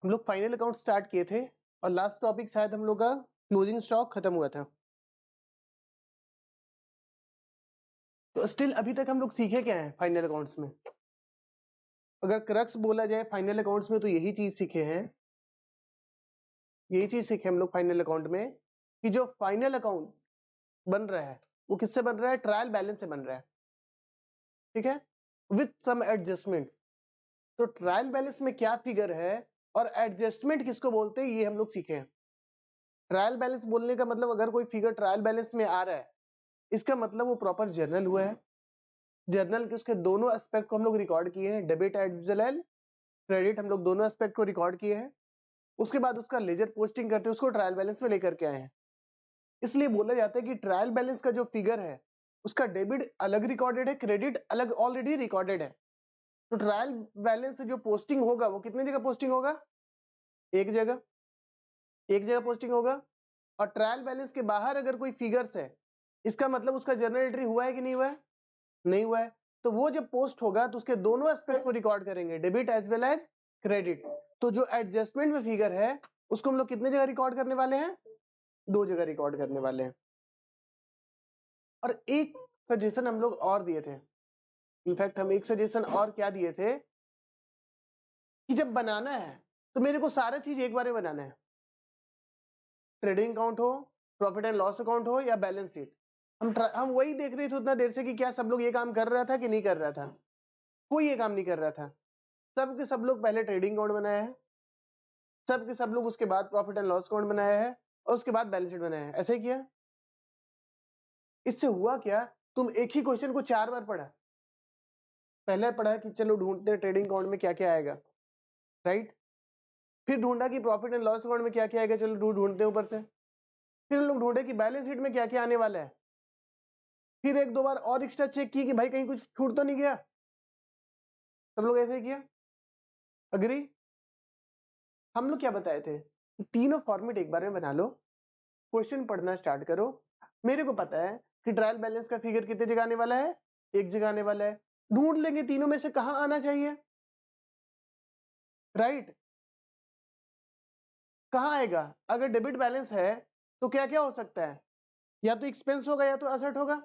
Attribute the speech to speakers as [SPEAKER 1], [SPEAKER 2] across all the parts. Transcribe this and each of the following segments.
[SPEAKER 1] हम लोग final account start किए थे और लास्ट टॉपिक शायद हम लोग का क्लोजिंग स्टॉक खत्म हुआ था। तो स्टिल अभी तक हम लोग सीखे क्या है फाइनल अकाउंट्स में? अगर क्रक्स बोला जाए फाइनल अकाउंट्स में तो यही चीज सीखे हैं, यही चीज सीखे हम लोग फाइनल अकाउंट में कि जो फाइनल अकाउंट बन रहा है वो किससे बन रहा है? ट्रायल बैलेंस से बन रहा है, ठीक है, विथ सम एडजस्टमेंट। तो ट्रायल बैलेंस में क्या फिगर है और एडजस्टमेंट किसको बोलते हैं ये हम लोग सीखे हैं। ट्रायल बैलेंस बोलने का मतलब अगर कोई फिगर ट्रायल बैलेंस में आ रहा है इसका मतलब वो प्रॉपर जर्नल हुआ है। जर्नल के उसके दोनों एस्पेक्ट को हम लोग रिकॉर्ड किए हैं, debit as well as credit, हम लोग दोनों एस्पेक्ट को रिकॉर्ड किए हैं। उसके बाद उसका लेजर पोस्टिंग करते हैं, उसको ट्रायल बैलेंस में लेकर के आए हैं। इसलिए बोला जाता है कि ट्रायल बैलेंस का जो फिगर है उसका डेबिट अलग रिकॉर्डेड है, क्रेडिट अलग ऑलरेडी रिकॉर्डेड है। तो ट्रायल बैलेंस से जो पोस्टिंग होगा वो कितने जगह पोस्टिंग होगा? एक जगह, एक जगह पोस्टिंग होगा। और ट्रायल बैलेंस के बाहर अगर कोई फिगर्स है इसका मतलब उसका जर्नल एंट्री हुआ है कि नहीं हुआ है? नहीं हुआ है। तो वो जब पोस्ट होगा तो उसके दोनों एस्पेक्ट को रिकॉर्ड करेंगे, debit as well as credit. तो जो एडजस्टमेंट में फिगर है उसको हम लोग कितने जगह रिकॉर्ड करने वाले हैं? दो जगह रिकॉर्ड करने वाले हैं। और एक सजेशन हम लोग और दिए थे, इनफैक्ट हम एक सजेशन और क्या दिए थे कि जब बनाना है तो मेरे को सारा चीज एक बार में बनाना है, ट्रेडिंग अकाउंट हो, प्रॉफिट एंड लॉस अकाउंट हो या बैलेंस शीट। हम वही देख रहे थे उतना देर से कि क्या सब लोग ये काम कर रहा था कि नहीं कर रहा था। कोई ये काम नहीं कर रहा था। सब के सब लोग पहले ट्रेडिंग अकाउंट बनाया है, सब के सब लोग उसके बाद प्रॉफिट एंड लॉस अकाउंट बनाया है और उसके बाद बैलेंस शीट बनाया है। ऐसे ही किया। इससे हुआ क्या, तुम एक ही क्वेश्चन को 4 बार पढ़ा। पहले पढ़ा कि चलो ढूंढते हैं ट्रेडिंग अकाउंट में क्या क्या आएगा, राइट। फिर ढूंढा कि प्रॉफिट एंड लॉस अकाउंट में क्या क्या आएगा, चलो ढूंढते हैं ऊपर से। फिर हम लोग ढूंढे कि बैलेंस शीट में क्या क्या आने वाला है। फिर एक दो बार और एक्स्ट्रा चेक की कि भाई कहीं कुछ छूट तो नहीं गया। सब लोग ऐसे ही किया, अग्री। हम लोग क्या बताए थे, तीनों फॉर्मेट एक बार में बना लो, क्वेश्चन पढ़ना स्टार्ट करो। मेरे को पता है कि ट्रायल बैलेंस का फिगर कितने जगह आने वाला है? एक जगह आने वाला है। ढूंढ लेंगे तीनों में से कहां आना चाहिए, राइट। कहां आएगा? अगर डेबिट बैलेंस है तो क्या क्या हो सकता है? या तो एक्सपेंस होगा या तो असेट होगा।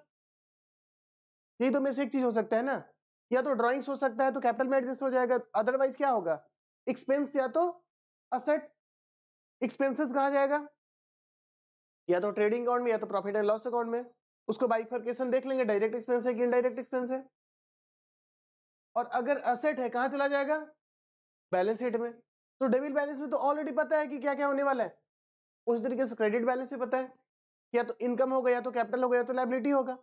[SPEAKER 1] यही तो में से एक चीज हो सकता है ना। या तो ड्राइंग्स हो सकता है तो कैपिटल में एडजस्ट हो जाएगा, अदरवाइज क्या होगा? एक्सपेंस या तो असेट। एक्सपेंसेस कहां जाएगा? या तो ट्रेडिंग अकाउंट में या तो प्रॉफिट एंड लॉस अकाउंट में। उसको बाइफरकेशन देख लेंगे, डायरेक्ट एक्सपेंस है कि इनडायरेक्ट एक्सपेंस है। और अगर असेट है कहां चला जाएगा? बैलेंस शीट में। तो डेबिट बैलेंस में तो ऑलरेडी पता है कि क्या क्या होने वाला है। उस तरीके से क्रेडिट बैलेंस में पता है या तो इनकम होगा या तो कैपिटल होगा या तो लायबिलिटी होगा।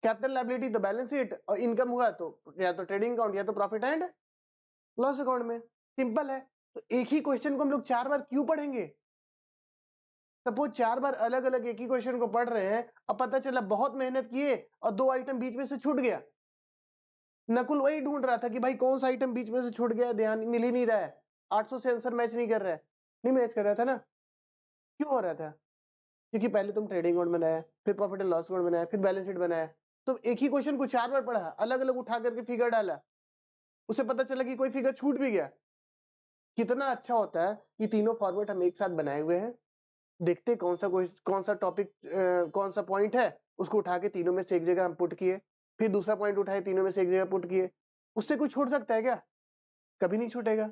[SPEAKER 1] कैपिटल लायबिलिटी तो बैलेंस शीट, और इनकम हुआ तो या तो ट्रेडिंग अकाउंट या तो प्रॉफिट एंड लॉस अकाउंट में। सिंपल है। तो एक ही क्वेश्चन को हम लोग 4 बार क्यों पढ़ेंगे? सपोज 4 बार अलग अलग एक ही क्वेश्चन को पढ़ रहे हैं, अब पता चला बहुत मेहनत किए और 2 आइटम बीच में से छूट गया। नकुल वही ढूंढ रहा था कि भाई कौन सा आइटम बीच में से छूट गया, ध्यान मिल ही नहीं रहा है, 800 से आंसर मैच नहीं कर रहा है। नहीं मैच कर रहा था ना, क्यों हो रहा था? क्योंकि पहले तुम ट्रेडिंग अकाउंट बनाया, फिर प्रॉफिट एंड लॉस अकाउंट बनाया, फिर बैलेंस शीट बनाया। तो एक ही क्वेश्चन को 4 बार पढ़ा, अलग अलग उठा करके फिगर डाला, उसे पता चला कि कोई फिगर छूट भी गया। कितना अच्छा होता है कि तीनों फॉर्मेट हम एक साथ बनाए हुए हैं। देखते कौन सा टॉपिक, कौन सा पॉइंट है, उसको उठा के तीनों में से एक जगह हम पुट किए, फिर दूसरा पॉइंट उठाए तीनों में से एक जगह पुट किए। उससे कुछ छूट सकता है क्या? कभी नहीं छूटेगा।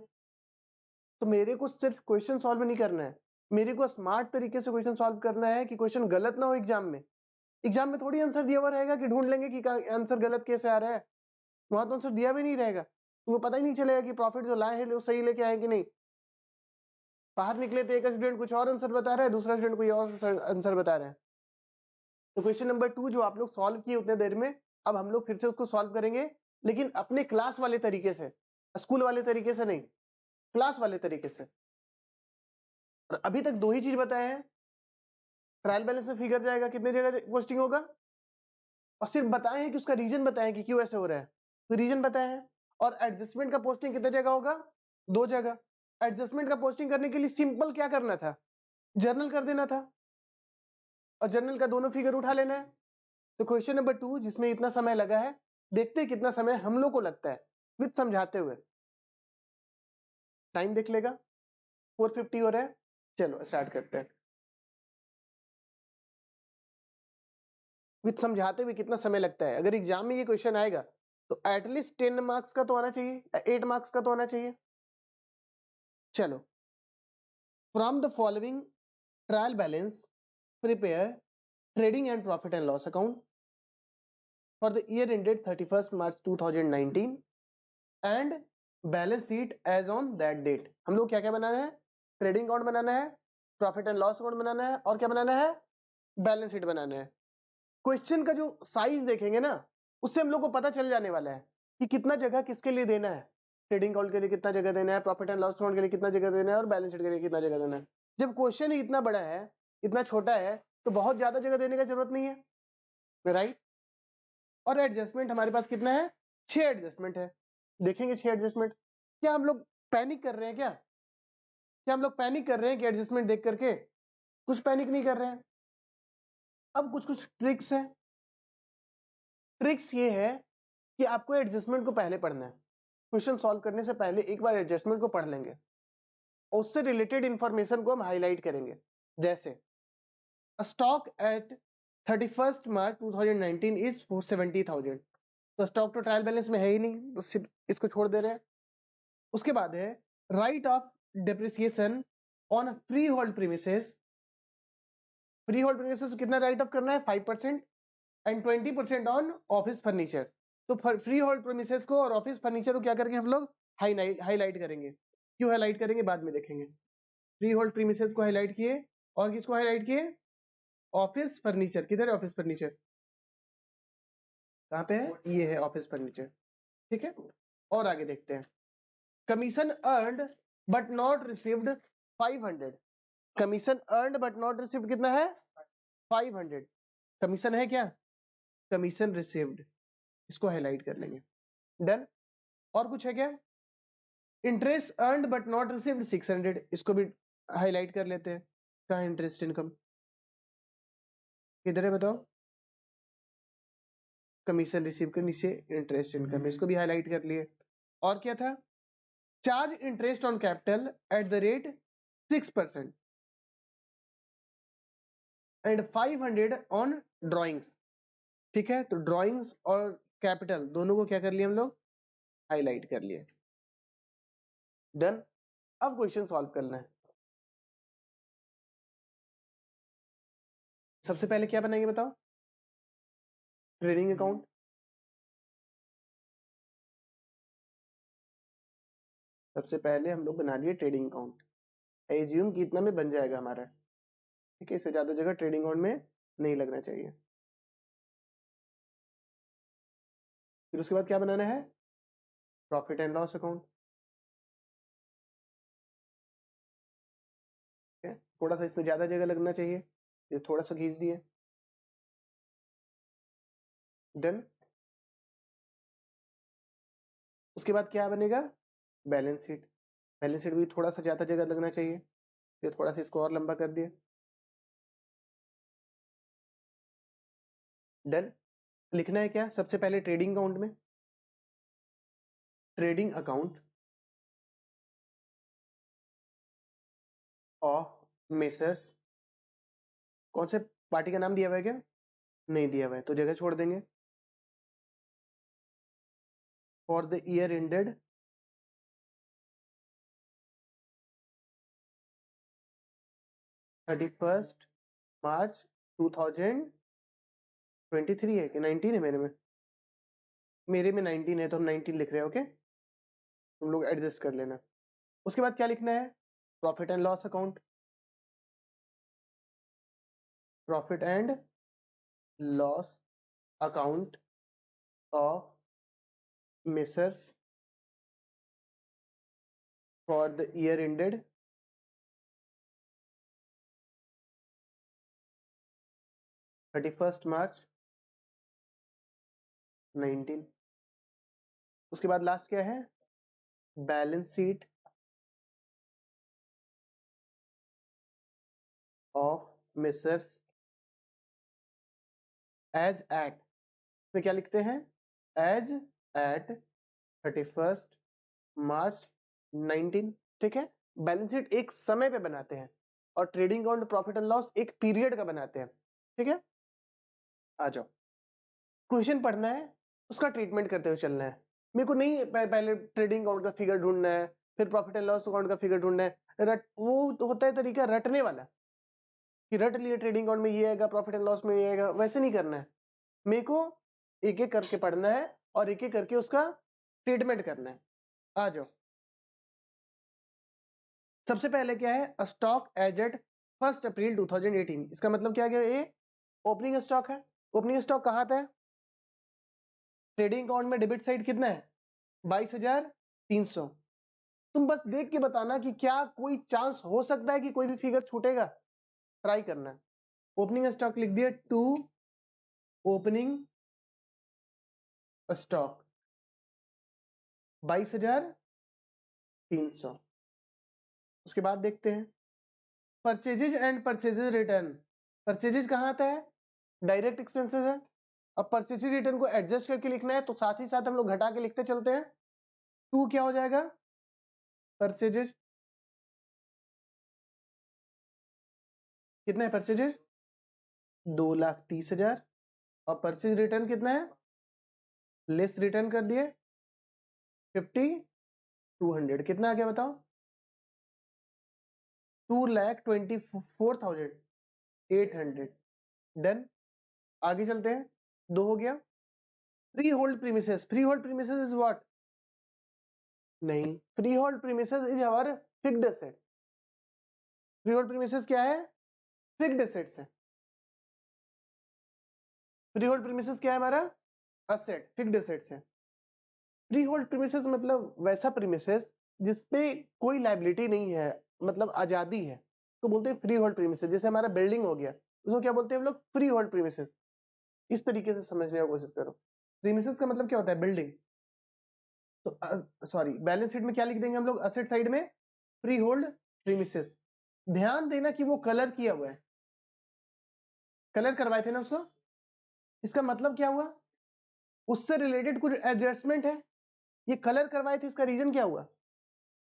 [SPEAKER 1] तो मेरे को सिर्फ क्वेश्चन सॉल्व नहीं करना है, मेरे को स्मार्ट तरीके से क्वेश्चन सॉल्व करना है कि क्वेश्चन गलत ना हो एग्जाम में। एग्जाम में थोड़ी आंसर दिया हुआ रहेगा कि ढूंढ लेंगे कि आंसर गलत कैसे आ रहा है। वहां तो आंसर दिया भी नहीं रहेगा, तुमको पता ही नहीं चलेगा कि प्रॉफिट जो लाए हैं वो सही लेके आए कि नहीं। बाहर निकले तो एक स्टूडेंट कुछ और आंसर बता रहा है, दूसरा स्टूडेंट कोई और आंसर बता रहा है। तो क्वेश्चन नंबर 2 जो आप लोग सॉल्व किए उतने देर में, अब हम लोग फिर से उसको सॉल्व करेंगे, लेकिन अपने क्लास वाले तरीके से, स्कूल वाले तरीके से नहीं, क्लास वाले तरीके से। और अभी तक दो ही चीज बताए हैं, ट्रायल बैलेंस में फिगर जाएगा कितने जगह पोस्टिंग होगा, और सिर्फ बताए हैं कि उसका रीजन बताए कि क्यों ऐसे हो रहा है, तो रीजन बताया है। और एडजस्टमेंट का पोस्टिंग कितने जगह होगा? 2 जगह। एडजस्टमेंट का पोस्टिंग करने के लिए सिंपल क्या करना था, जर्नल कर देना था, और जर्नल का दोनों फिगर उठा लेना है। तो क्वेश्चन नंबर 2 जिसमें इतना समय लगा है, देखते हैं कितना समय हम लोग को लगता है विद समझाते हुए। टाइम देख लेगा। 450 हो रहा है। चलो स्टार्ट करते हैं। विद समझाते हुए कितना समय लगता है, अगर एग्जाम में ये क्वेश्चन आएगा तो एटलीस्ट 10 मार्क्स का तो आना चाहिए, 8 मार्क्स का तो आना चाहिए। चलो, from the following trial balance prepare trading and profit and loss account for the year ended 31st March 2019 and balance sheet as on that date. हम लोग क्या क्या बनाना है? ट्रेडिंग अकाउंट बनाना है, प्रॉफिट एंड लॉस अकाउंट बनाना है, और क्या बनाना है? बैलेंस शीट बनाना है। क्वेश्चन का जो साइज देखेंगे ना, उससे हम लोग को पता चल जाने वाला है कि कितना जगह किसके लिए देना है। ट्रेडिंग अकाउंट के लिए कितना जगह देना है, प्रॉफिट एंड लॉस अकाउंट के लिए कितना जगह देना है, और बैलेंस शीट के लिए कितना जगह देना है। जब क्वेश्चन ही इतना बड़ा है, इतना छोटा है, तो बहुत ज्यादा जगह देने की जरूरत नहीं है, राइट। और एडजस्टमेंट हमारे पास कितना है? 6 एडजस्टमेंट है। देखेंगे 6 एडजस्टमेंट। क्या हम लोग पैनिक कर रहे हैं? क्या हम लोग पैनिक कर रहे हैं कि एडजस्टमेंट देख करके? कुछ पैनिक नहीं कर रहे हैं। अब कुछ कुछ ट्रिक्स है। ट्रिक्स ये है कि आपको एडजस्टमेंट को पहले पढ़ना है। क्वेश्चन सॉल्व करने से पहले एक बार एडजस्टमेंट को पढ़ लेंगे, उससे रिलेटेड इंफॉर्मेशन को हम हाईलाइट करेंगे। जैसे stock at 31st March 2019 is 470,000, तो स्टॉक तो ट्रायल बैलेंस में है ही नहीं, तो सिर्फ इसको छोड़ दे रहे हैं। उसके बाद है right of depreciation on free hold premises. Freehold premises कितना राइट ऑफ करना है? 5% एंड 20% ऑन ऑफिस फर्नीचर। तो फ्री होल्ड प्रीमिसेस को और ऑफिस फर्नीचर को क्या करेंगे हम लोग? हाईलाइट करेंगे। क्यों हाईलाइट करेंगे बाद में देखेंगे। फ्री होल्ड प्रीमिसेस को हाईलाइट किए, और किसको हाईलाइट किए? Office furniture. किधर है ऑफिस फर्नीचर? कहाँ पे है? ये है ऑफिस फर्नीचर, ठीक है। और आगे देखते हैं। Commission earned but not received 500। Commission earned but not received कितना है? 500। कमीशन है क्या? कमीशन रिसीव्ड, इसको हाईलाइट कर लेंगे। डन। और कुछ है क्या? Interest earned but not received 600, इसको भी हाईलाइट कर लेते हैं। कहाँ है इंटरेस्ट इनकम? किधर है बताओ? कमीशन रिसीव के नीचे इंटरेस्ट इनकम, इसको भी हाईलाइट कर लिए। और क्या था? Charge interest on capital at the rate 6% and 500 on drawings, ठीक है। तो ड्रॉइंग्स और कैपिटल दोनों को क्या कर लिए हम लोग? हाईलाइट कर लिए। डन। अब क्वेश्चन सॉल्व करना है। सबसे पहले क्या बनाएंगे बताओ? Trading account. सबसे पहले हम लोग बना लिए ट्रेडिंग अकाउंट। एज्यूम कि इतना में बन जाएगा हमारा, ठीक है। इससे ज्यादा जगह ट्रेडिंग अकाउंट में नहीं लगना चाहिए। फिर उसके बाद क्या बनाना है? प्रॉफिट एंड लॉस अकाउंट, ठीक है। थोड़ा सा इसमें ज्यादा जगह लगना चाहिए, ये थोड़ा सा खींच दिए। डन। उसके बाद क्या बनेगा? Balance sheet. बैलेंस शीट भी थोड़ा सा ज्यादा जगह लगना चाहिए, ये थोड़ा सा इसको और लंबा कर दिया। डन। लिखना है क्या सबसे पहले? ट्रेडिंग अकाउंट में ट्रेडिंग अकाउंट ऑफ मेसर्स। कौन से पार्टी का नाम दिया हुआ है क्या? नहीं दिया हुआ है, तो जगह छोड़ देंगे। For the year ended 31st मार्च 2023 है कि 19 है? मेरे में 19 है, तो हम 19 लिख रहे हैं, ओके। तुम लोग एडजस्ट कर लेना। उसके बाद क्या लिखना है? Profit and loss account. Profit and loss account of messrs for the year ended 31st March 19। उसके बाद लास्ट क्या है? Balance sheet of messrs as at, में क्या लिखते हैं? एज एट 31st मार्च 19, ठीक है। बैलेंस शीट एक समय पे बनाते हैं और trading account profit and loss एक पीरियड का बनाते हैं। ठीक है, आ जाओ, क्वेश्चन पढ़ना है, उसका ट्रीटमेंट करते हुए चलना है। मेरे को नहीं पहले ट्रेडिंग अकाउंट का फिगर ढूंढना है, फिर प्रॉफिट एंड लॉस अकाउंट का फिगर ढूंढना है। वो तो होता है तरीका रटने वाला कि रट लिए ट्रेडिंग अकाउंट में ये आएगा, प्रॉफिट एंड लॉस में ये आएगा, वैसे नहीं करना है। मेरे को एक एक करके पढ़ना है और एक एक करके उसका ट्रीटमेंट करना है। आ जाओ, सबसे पहले क्या है, स्टॉक एज एट 1 अप्रैल 2018। इसका मतलब क्या गया, ये ओपनिंग स्टॉक है। ओपनिंग स्टॉक कहाँ था, ट्रेडिंग अकाउंट में डेबिट साइड कितना है 22,300। तुम बस देख के बताना कि क्या कोई चांस हो सकता है कि कोई भी फिगर छूटेगा, ट्राई करना है। ओपनिंग स्टॉक लिख दिया, टू ओपनिंग स्टॉक 22,300। उसके बाद देखते हैं purchases and purchases return. Purchases कहाँ आता है, डायरेक्ट एक्सपेंसेस है। अब परचेजेज रिटर्न को एडजस्ट करके लिखना है तो साथ ही साथ हम लोग घटा के लिखते चलते हैं। टू क्या हो जाएगा, परचेजेज कितना है, परचेजेज 2,30,000 और परचेज रिटर्न कितना है, लेस रिटर्न कर दिए 50,200। कितना आ गया बताओ, 2,24,800। डन, आगे चलते हैं। दो हो गया। Freehold premises, freehold premises is what, नहीं, freehold premises is our fixed asset. Freehold premises क्या है, फिक्स्ड एसेट्स है। फ्री होल्ड प्रीमिसेस क्या है हमारा, असेट, फिक्स्ड एसेट्स है। फ्री होल्ड प्रीमिसेस मतलब वैसा प्रीमिसेस जिसपे कोई लायबिलिटी नहीं है, मतलब आजादी है, तो बोलते हैं फ्री होल्ड प्रीमिसेस। जैसे हमारा बिल्डिंग हो गया, उसको क्या बोलते हैं हम लोग, फ्री होल्ड प्रीमिसेस। इस तरीके से समझने की कोशिश करो। प्रीमिसेस का मतलब क्या होता है, बिल्डिंग। तो सॉरी, बैलेंस शीट में क्या लिख देंगे हम लोग, असेट साइड में फ्री होल्ड प्रीमिसेस। ध्यान देना कि वो कलर किया हुआ है, कलर करवाए थे ना उसको। इसका मतलब क्या हुआ, उससे रिलेटेड कुछ एडजस्टमेंट है, ये कलर करवाए थे, इसका रीजन क्या हुआ,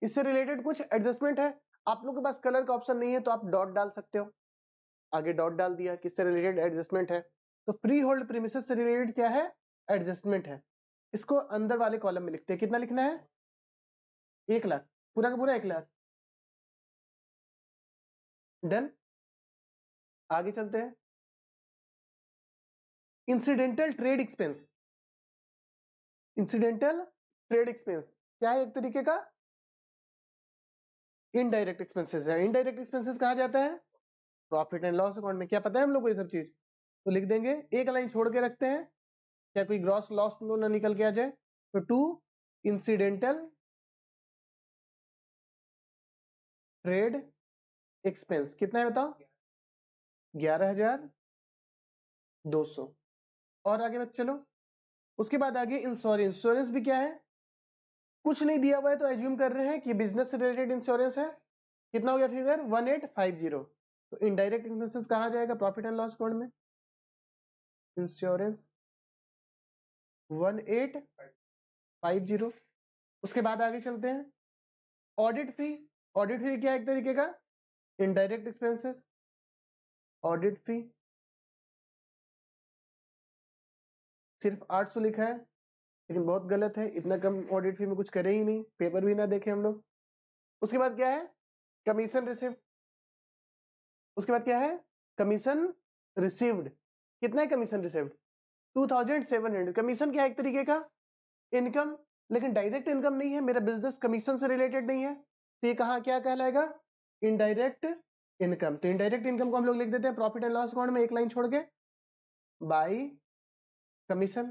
[SPEAKER 1] इससे रिलेटेड कुछ एडजस्टमेंट है। आप लोग के पास कलर का ऑप्शन नहीं है तो आप डॉट डाल सकते हो, आगे डॉट डाल दिया, किससे रिलेटेड एडजस्टमेंट है। तो फ्री होल्ड प्रीमिसेस से रिलेटेड क्या है, एडजस्टमेंट है। इसको अंदर वाले कॉलम में लिखते हैं, कितना लिखना है, 1,00,000, पूरा का पूरा 1,00,000। डन, आगे चलते हैं। Incidental trade expense, incidental trade expense क्या है, एक तरीके का इनडायरेक्ट एक्सपेंसेस है। इनडायरेक्ट एक्सपेंसेस कहा जाता है, प्रॉफिट एंड लॉस अकाउंट में। क्या पता है हम लोग को ये सब चीज, तो लिख देंगे, एक लाइन छोड़ के रखते हैं, क्या कोई ग्रॉस लॉस तो ना निकल के आ जाए। तो टू इंसिडेंटल ट्रेड एक्सपेंस कितना है बताओ, 11,200। और आगे मत चलो, उसके बाद आगे इंश्योरेंस। इंश्योरेंस भी क्या है, कुछ नहीं दिया हुआ है तो एज्यूम कर रहे हैं कि बिजनेस से रिलेटेड इंश्योरेंस है। कितना हो गया फिगर, 1850। तो इनडायरेक्ट एक्सपेंसेस कहाँ जाएगा, प्रॉफिट एंड लॉस अकाउंट में, इंश्योरेंस 1850। उसके बाद आगे चलते हैं, ऑडिट फी। ऑडिट फी क्या है, एक तरीके का इनडायरेक्ट एक्सपेंसेस। ऑडिट फी सिर्फ 800 लिखा है, लेकिन बहुत गलत है, इतना कम ऑडिट फी में कुछ करे ही नहीं, पेपर भी ना देखे हम लोग। उसके बाद क्या है, कमीशन रिसीव। उसके बाद क्या है, कमीशन रिसीव्ड। कितना है कमीशन रिसीव्ड, 2,700। कमीशन क्या है, एक तरीके का इनकम, लेकिन डायरेक्ट इनकम नहीं है, मेरा बिजनेस कमीशन से रिलेटेड नहीं है, तो ये कहाँ क्या कहलाएगा, इनडायरेक्ट इनकम। तो इनडायरेक्ट इनकम को हम लोग लिख देते हैं प्रॉफिट एंड लॉस अकाउंट में, एक लाइन छोड़ के, बाय कमीशन।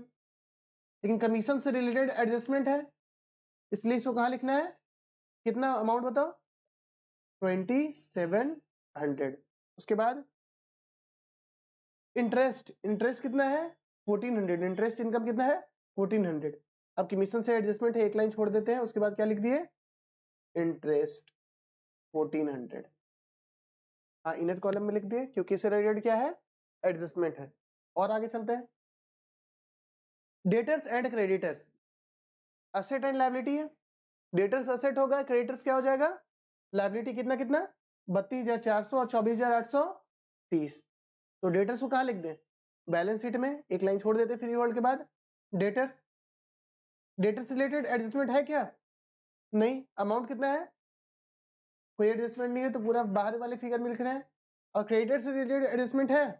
[SPEAKER 1] लेकिन कमीशन से रिलेटेड एडजस्टमेंट है, इसलिए इसको कहाँ लिखना है, कितना अमाउंट बताओ, 2,700। उसके बाद इंटरेस्ट, इंटरेस्ट कितना है 1,400। इंटरेस्ट इनकम कितना है 1,400। अब कमीशन से एडजस्टमेंट है, एक लाइन छोड़ देते हैं, उसके बाद क्या लिख दिए, इंटरेस्ट 1,400। हाँ, इनर कॉलम में लिख दिए क्योंकि इससे रिलेटेड क्या है, एडजस्टमेंट है। और आगे चलते हैं, debtors and creditors, asset and liability है। डेटर्स असेट होगा, क्रेडिटर्स क्या हो जाएगा, लायबिलिटी कितना कितना 32,400 और 24,830। तो डेटर्स को कहाँ लिख दें? बैलेंस शीट में एक लाइन छोड़ देते फ्री होल्ड के बाद। डेटर्स रिलेटेड एडजस्टमेंट है क्या? नहीं। अमाउंट कितना है? कोई एडजस्टमेंट नहीं है, तो पूरा बाहर वाले फिगर में लिख रहे हैं। और क्रेडिटर्स से रिलेटेड एडजस्टमेंट है,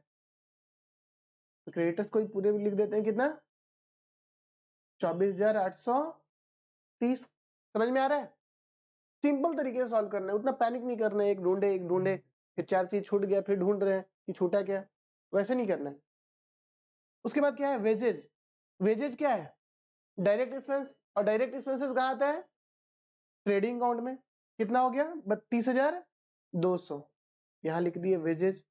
[SPEAKER 1] तो क्रेडिटर्स को पूरे लिख देते हैं कितना 24,830। समझ में आ रहा है? सिंपल तरीके से सॉल्व करना है, उतना पैनिक नहीं करना है एक ढूंढे फिर 4 चीज छूट गया फिर ढूंढ रहे हैं कि छूटा क्या, वैसे नहीं करना है। उसके बाद क्या है? वेजेज। वेजेज क्या है? Direct expense. और डायरेक्ट एक्सपेंसेस कहाँ आता है? ट्रेडिंग अकाउंट में। कितना हो गया? 32,200। यहां लिख दिए वेजेज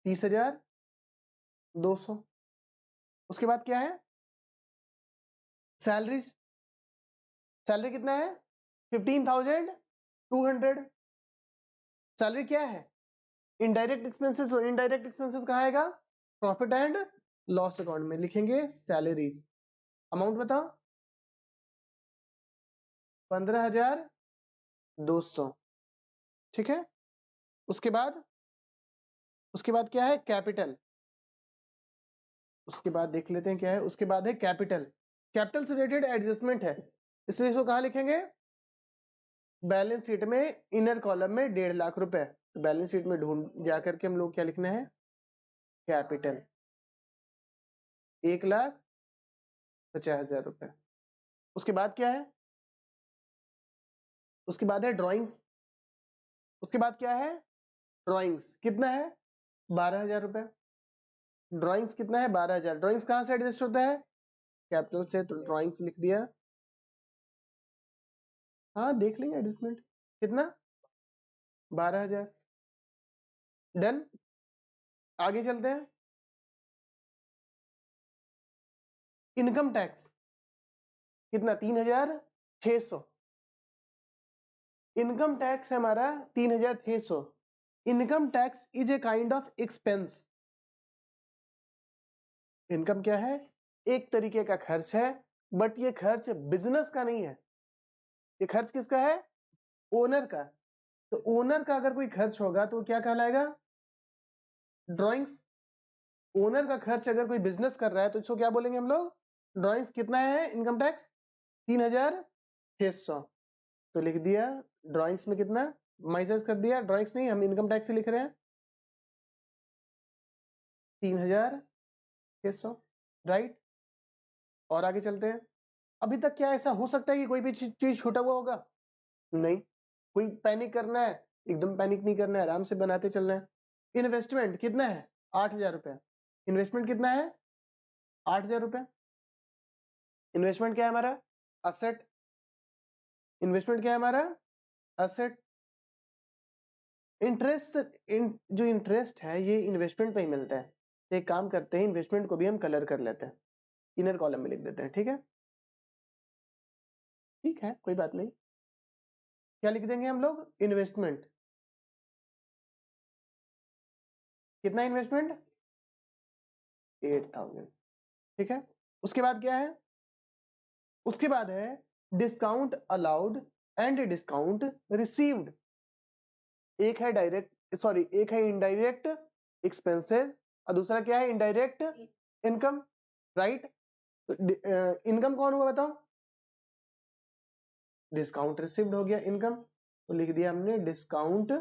[SPEAKER 1] 30,200। उसके बाद क्या है? सैलरीज। सैलरी कितना है? 15,200। सैलरी क्या है? Indirect expenses. और इनडायरेक्ट एक्सपेंसेस कहाँ आएगा? प्रॉफिट एंड लॉस अकाउंट में लिखेंगे सैलरीज। अमाउंट बताओ 15,200। ठीक है। उसके बाद क्या है? कैपिटल। उसके बाद देख लेते हैं क्या है। उसके बाद है कैपिटल। कैपिटल से रिलेटेड एडजस्टमेंट है, इसलिए इसको कहाँ लिखेंगे? बैलेंस शीट में इनर कॉलम में 1.5 लाख रुपए। तो बैलेंस शीट में ढूंढ जाकर के हम लोग क्या लिखना है? कैपिटल 1,50,000 रुपए। उसके बाद क्या है? उसके बाद है ड्रॉइंग्स। उसके बाद क्या है? ड्रॉइंग्स कितना है? 12,000 रुपए। ड्रॉइंग्स कितना है? 12,000। ड्रॉइंग्स कहाँ से एडजस्ट होता है? कैपिटल से। तो ड्रॉइंग्स लिख दिया। हाँ देख लेंगे एडजस्टमेंट। कितना? 12,000। डन। आगे चलते हैं। इनकम टैक्स कितना? 3,600। इनकम टैक्स है हमारा 3,600। Income tax is a kind of expense. Income क्या है? एक तरीके का खर्च है, बट ये खर्च बिजनेस का नहीं है। ये खर्च किसका है? ओनर का। तो ओनर का अगर कोई खर्च होगा तो क्या कहलाएगा? ड्रॉइंग्स। ओनर का खर्च अगर कोई बिजनेस कर रहा है तो इसको क्या बोलेंगे हम लोग? ड्रॉइंग्स। कितना है इनकम टैक्स? 3,600। तो लिख दिया ड्रॉइंग्स में कितना, माइनस कर दिया। ड्रॉइंग्स नहीं, हम इनकम टैक्स से लिख रहे हैं 3,600। राइट। और आगे चलते हैं। अभी तक क्या ऐसा हो सकता है कि कोई भी चीज छूटा हुआ होगा? नहीं। कोई पैनिक करना है? एकदम पैनिक नहीं करना है, आराम से बनाते चलना है। इन्वेस्टमेंट कितना है? 8,000 रुपया। इन्वेस्टमेंट कितना है? 8,000 रुपया। इन्वेस्टमेंट क्या है हमारा? असेट। इन्वेस्टमेंट क्या है हमारा? असेट। इंटरेस्ट जो इंटरेस्ट है ये इन्वेस्टमेंट पे ही मिलता है। तो एक काम करते हैं, इन्वेस्टमेंट को भी हम कलर कर लेते हैं, इनर कॉलम में लिख देते हैं। ठीक है, ठीक है, कोई बात नहीं। क्या लिख देंगे हम लोग? इन्वेस्टमेंट। कितना इन्वेस्टमेंट? 8,000। ठीक है। उसके बाद क्या है? उसके बाद है discount allowed and discount received. एक है डायरेक्ट, सॉरी, एक है इनडायरेक्ट एक्सपेंसेस और दूसरा क्या है? Indirect income. राइट। तो इनकम कौन हुआ बताओ? डिस्काउंट रिसीव्ड हो गया इनकम। तो लिख दिया हमने डिस्काउंट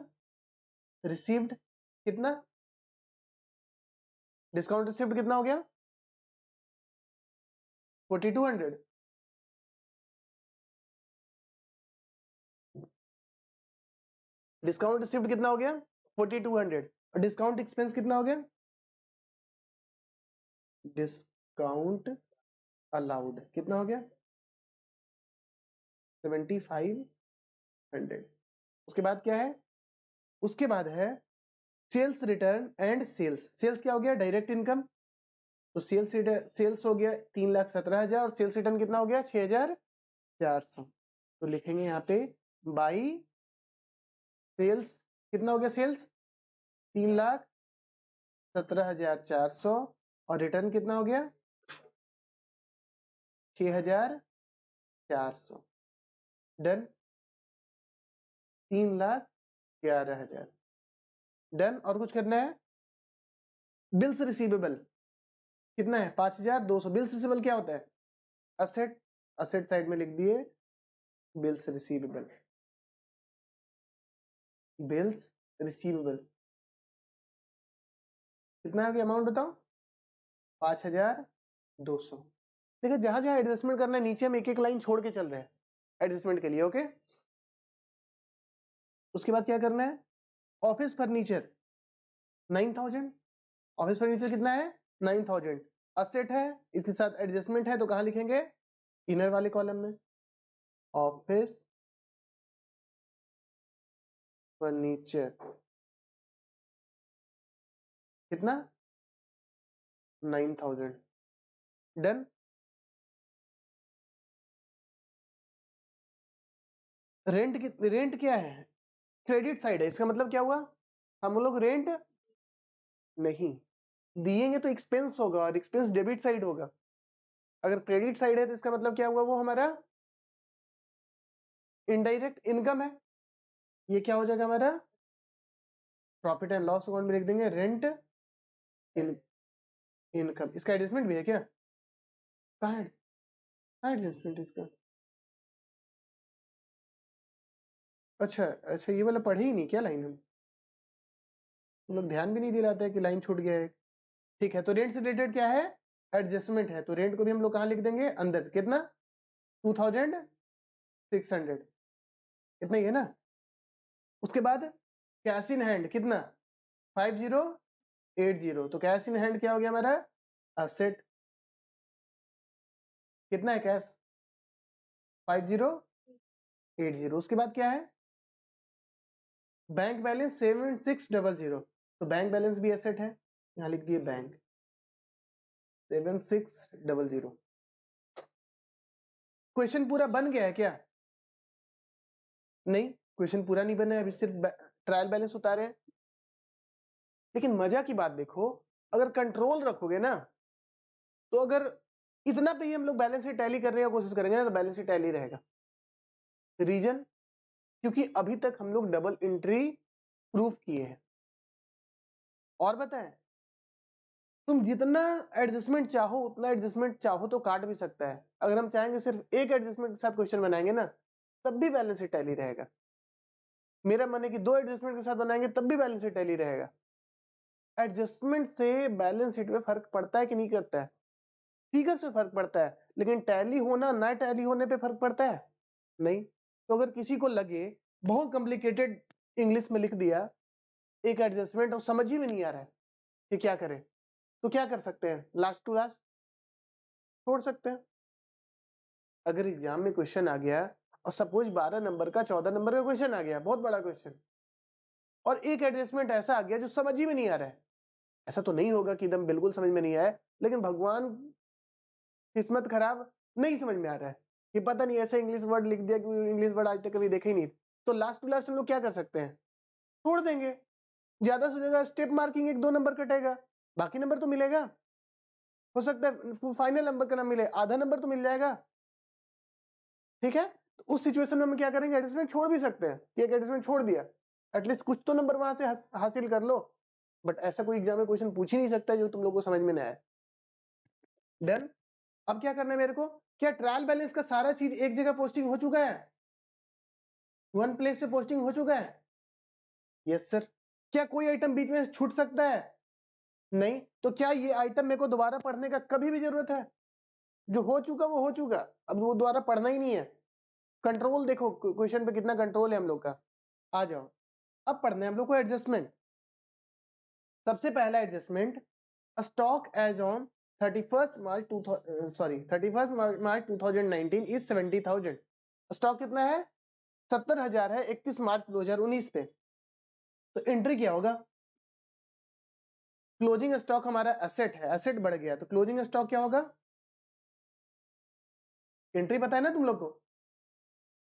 [SPEAKER 1] रिसीव्ड। कितना? डिस्काउंट रिसीव्ड कितना हो गया? 4,200। डिस्काउंट रिसीव्ड कितना हो गया? 4,200। और डिस्काउंट एक्सपेंस कितना हो गया? डिस्काउंट अलाउड कितना हो गया? 7,500। उसके बाद क्या है? उसके बाद है sales return and sales. Sales क्या हो गया? Direct income. तो सेल्स हो गया 3,17,000 और सेल्स रिटर्न कितना हो गया? 6,400। तो लिखेंगे यहाँ पे बाई सेल्स। कितना हो गया सेल्स? 3,17,400 और रिटर्न कितना हो गया? 6,400। डन। 3,11,000 डन। और कुछ करना है? बिल्स रिसीवेबल कितना है? 5,200। बिल्स रिसीवेबल क्या होता है? असेट। असेट साइड में लिख दिए बिल्स रिसीवेबल। बिल्स रिसीवेबल कितना है अमाउंट बताओ? 5,200। देखो जहां जहां एडजस्टमेंट करना है नीचे हम एक एक लाइन छोड़ के चल रहे हैं एडजस्टमेंट के लिए। ओके, उसके बाद क्या करना है? Office furniture 9,000। ऑफिस फर्नीचर कितना है? 9,000। असेट है, इसके साथ एडजस्टमेंट है, तो कहां लिखेंगे? इनर वाले कॉलम में। ऑफिस फर्नीचर कितना? 9,000 डन। रेंट क्या है? क्रेडिट साइड है, इसका मतलब क्या हुआ? हम लोग रेंट नहीं दिएंगे तो एक्सपेंस होगा, और एक्सपेंस डेबिट साइड होगा। अगर क्रेडिट साइड है तो इसका मतलब क्या हुआ? वो हमारा इनडायरेक्ट इनकम है। ये क्या हो जाएगा हमारा? प्रॉफिट एंड लॉस अकाउंट में लिख देंगे रेंट इन इनकम। इसका एडजस्टमेंट भी है क्या? कहाँ है? कहाँ एडजस्टमेंट इसका? अच्छा अच्छा, ये वाला पढ़े ही नहीं क्या लाइन? हम लोग ध्यान भी नहीं दिलाते कि लाइन छूट गया है। ठीक है, तो रेंट से रिलेटेड क्या है? एडजस्टमेंट है, तो रेंट को भी हम लोग कहाँ लिख देंगे? अंदर। कितना? 2,600। इतना ही है ना? उसके बाद कैश इन हैंड कितना? 5,080। तो कैश इन हैंड क्या हो गया हमारा? असेट। कितना है कैश? 5,080। उसके बाद क्या है? Bank balance 7,600। तो बैंक बैलेंस भी एसेट है, यहां लिख दिए बैंक 7,600। क्वेश्चन पूरा बन गया है क्या? नहीं, क्वेश्चन पूरा नहीं बना है, अभी सिर्फ ट्रायल बैलेंस उतारे हैं। लेकिन मजा की बात देखो, अगर कंट्रोल रखोगे ना, तो अगर इतना पे ही हम लोग बैलेंस शीट टैली करने की कोशिश करेंगे ना, तो बैलेंस शीट टैली रहेगा। रीजन, क्योंकि अभी तक हम लोग डबल एंट्री प्रूफ किए हैं। और बताएं, तुम जितना एडजस्टमेंट चाहो उतना एडजस्टमेंट चाहो तो काट भी सकता है। अगर हम चाहेंगे सिर्फ एक एडजस्टमेंट के साथ क्वेश्चन बनाएंगे ना, तब भी बैलेंस शीट टैली रहेगा। मेरा मन है कि 2 एडजस्टमेंट के साथ बनाएंगे तब भी बैलेंस शीट टैली रहेगा। एडजस्टमेंट से बैलेंस शीट में फर्क पड़ता है कि नहीं करता है? फिगर से फर्क पड़ता है, लेकिन टैली होना ना टैली होने पे फर्क पड़ता है? नहीं। तो अगर किसी को लगे बहुत कॉम्प्लिकेटेड इंग्लिश में लिख दिया एक एडजस्टमेंट और समझ ही में नहीं आ रहा है कि क्या करें, तो क्या कर सकते हैं? लास्ट टू लास्ट छोड़ सकते हैं। अगर एग्जाम में क्वेश्चन आ गया और सपोज 12 नंबर का 14 नंबर का क्वेश्चन आ गया, बहुत बड़ा क्वेश्चन, और एक एडजस्टमेंट ऐसा आ गया जो समझ ही में नहीं आ रहा है, ऐसा तो नहीं होगा कि एकदम बिल्कुल समझ में नहीं आया, लेकिन भगवान किस्मत खराब नहीं समझ में आ रहा है कि पता नहीं ऐसा इंग्लिश वर्ड लिख दिया कि इंग्लिश वर्ड आज तक कभी देखे ही नहीं, तो लास्ट टू लास्ट हम लोग क्या कर सकते हैं? छोड़ देंगे। ज्यादा से ज्यादा स्टेप मार्किंग 1-2 नंबर कटेगा, बाकी नंबर तो मिलेगा। हो सकता है फाइनल नंबर का ना मिले, आधा नंबर तो मिल जाएगा। ठीक है, तो उस सिचुएशन में हम क्या करेंगे? एडजस्टमेंट छोड़ भी सकते हैं। एक एडजस्टमेंट छोड़ दिया, एटलीस्ट कुछ तो नंबर वहां से हासिल कर लो। बट ऐसा कोई एग्जाम में क्वेश्चन पूछ ही नहीं सकता जो तुम लोग को समझ में ना आए। डन। अब क्या करना है मेरे को? क्या ट्रायल बैलेंस का सारा चीज एक जगह पोस्टिंग हो चुका है? वन प्लेस पे पोस्टिंग हो चुका है? Yes sir. क्या कोई आइटम बीच में छूट सकता है? नहीं। तो क्या ये आइटम मेरे को दोबारा पढ़ने का कभी भी जरूरत है? जो हो चुका वो हो चुका, अब वो दोबारा पढ़ना ही नहीं है। कंट्रोल देखो क्वेश्चन पे कितना कंट्रोल है हम लोग का। आ जाओ, अब पढ़ने हम लोग को एडजस्टमेंट। सबसे पहला adjustment, stock as on 31st March 2019 is 70,000। Stock कितना है? 70,000 है 31 मार्च 2019 पे। तो एंट्री क्या होगा? क्लोजिंग स्टॉक हमारा एसेट है, एसेट बढ़ गया, तो क्लोजिंग स्टॉक क्या होगा? एंट्री पता है ना तुम लोग को?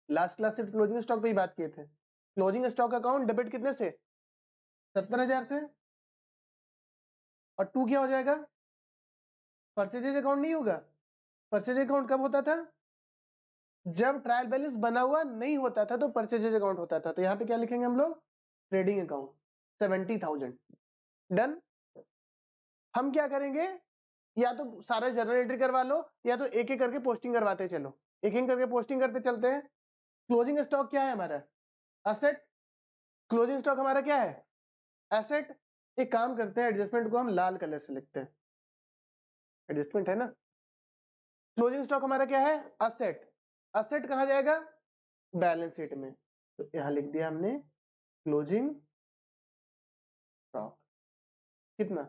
[SPEAKER 1] लास्ट क्लास से क्लोजिंग स्टॉक पे ही बात किए थे। क्लोजिंग स्टॉक अकाउंट डेबिट कितने से? 70,000 से। और टू क्या हो जाएगा? परचेजेज अकाउंट नहीं होगा? परचेज अकाउंट कब होता था? जब ट्रायल बैलेंस बना हुआ नहीं होता था तो परचेजेज अकाउंट होता था, तो यहाँ पे क्या लिखेंगे हम लोग, ट्रेडिंग अकाउंट 70,000। डन। हम क्या करेंगे, या तो सारा जर्नल एंट्री करवा लो या तो एक एक करके पोस्टिंग करवाते चलो, एक एक करके पोस्टिंग करते चलते हैं। क्लोजिंग स्टॉक क्या है हमारा, एसेट। क्लोजिंग स्टॉक हमारा क्या है, एसेट। एक काम करते हैं, एडजस्टमेंट को हम लाल कलर से लिखते हैं, एडजस्टमेंट है ना। क्लोजिंग स्टॉक हमारा क्या है, एसेट। एसेट कहाँ जाएगा, बैलेंस शीट में, तो यहाँ लिख दिया हमने क्लोजिंग स्टॉक, कितना